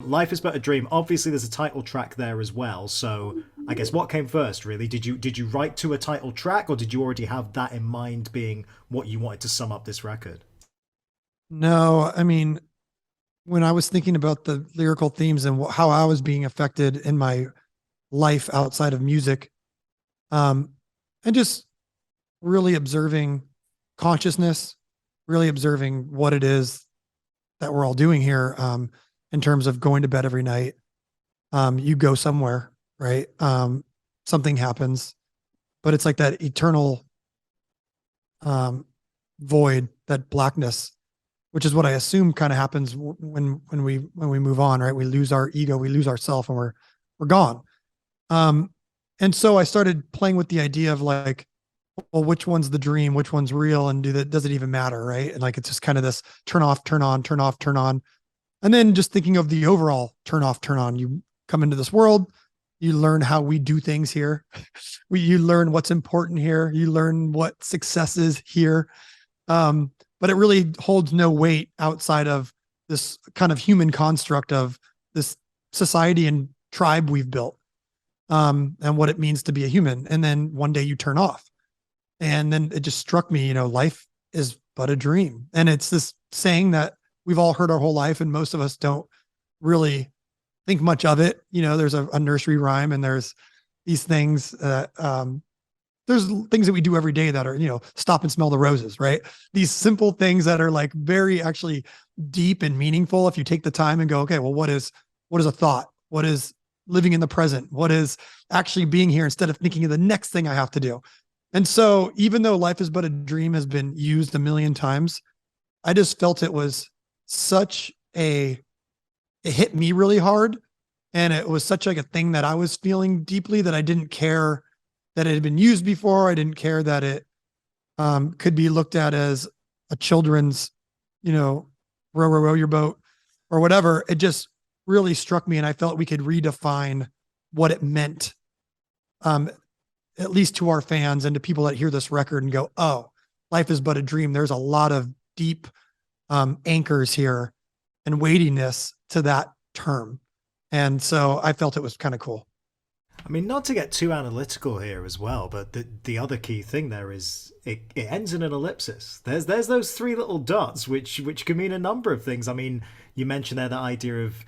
Life is but a dream. Obviously, there's a title track there as well. So I guess what came first, really? Did you write to a title track, or did you already have that in mind, being what you wanted to sum up this record? No, I mean, when I was thinking about the lyrical themes and how I was being affected in my life outside of music, um, and just really observing consciousness, really observing what it is that we're all doing here, in terms of going to bed every night. You go somewhere, right? Something happens, but it's like that eternal um, void, that blackness, which is what I assume kind of happens when we move on, right? We lose our ego, we lose ourself, and we're gone. Um, and so I started playing with the idea of like, well, which one's the dream, which one's real, and does it even matter, right? And like it's just kind of this turn off, turn on, turn off, turn on, and then just thinking of the overall turn off, turn on. You come into this world, you learn how we do things here. You learn what's important here. You learn what success is here. But it really holds no weight outside of this kind of human construct of this society and tribe we've built, and what it means to be a human. And then one day you turn off. And then it just struck me, life is but a dream. And it's this saying that we've all heard our whole life, and most of us don't really think much of it. There's a nursery rhyme, and there's these things that there's things that we do every day that are, stop and smell the roses, right? These simple things that are like very actually deep and meaningful if you take the time and go, okay, well, what is a thought? What is living in the present? What is actually being here instead of thinking of the next thing I have to do? And so even though life is but a dream has been used a million times, I just felt it was such it hit me really hard. And it was such like a thing that I was feeling deeply that I didn't care that it had been used before. I didn't care that it could be looked at as a children's, row, row, row your boat or whatever. It just really struck me. And I felt we could redefine what it meant, um, at least to our fans and to people that hear this record and go, oh, life is but a dream. There's a lot of deep anchors here and weightiness to that term. And so I felt it was kind of cool. I mean, not to get too analytical here as well, but the other key thing there is it ends in an ellipsis. There's those three little dots, which can mean a number of things. I mean, you mentioned there the idea of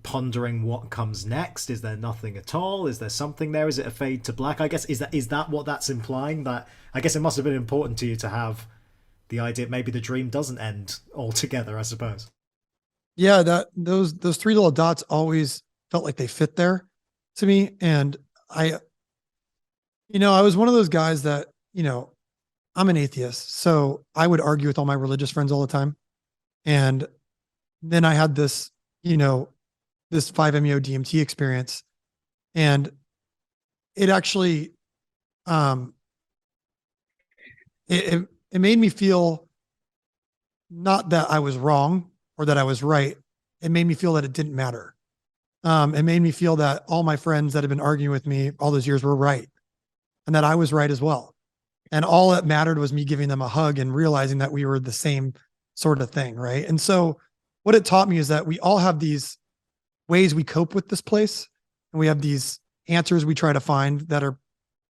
pondering what comes next. Is there nothing at all? Is there something there? Is it a fade to black? I guess is that what that's implying? That I guess it must have been important to you to have the idea maybe the dream doesn't end altogether, I suppose. Yeah, that those three little dots always felt like they fit there to me. And I, I was one of those guys that, I'm an atheist. So I would argue with all my religious friends all the time. And then I had you know, this 5-MeO DMT experience. And it actually, um, it made me feel not that I was wrong or that I was right. It made me feel that it didn't matter. It made me feel that all my friends that had been arguing with me all those years were right and that I was right as well. And all that mattered was me giving them a hug and realizing that we were the same sort of thing. Right. And so what it taught me is that we all have these ways we cope with this place, and we have these answers we try to find that are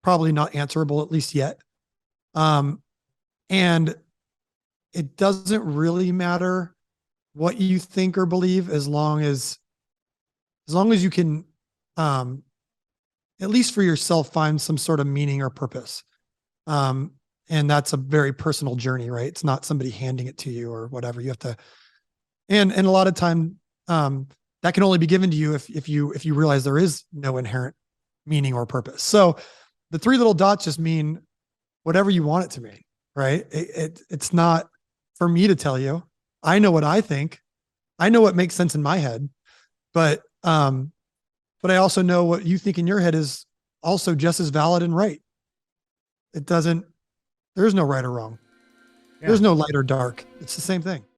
probably not answerable, at least yet. Um, and it doesn't really matter what you think or believe as long as you can, um, at least for yourself, find some sort of meaning or purpose. Um, and that's a very personal journey, right? It's not somebody handing it to you or whatever. You have to, and a lot of time, that can only be given to you if you realize there is no inherent meaning or purpose. So the three little dots just mean whatever you want it to mean, right? It's not for me to tell you. I know what I think. I know what makes sense in my head, but but I also know what you think in your head is also just as valid and right. It doesn't. There's no right or wrong. Yeah. There's no light or dark. It's the same thing.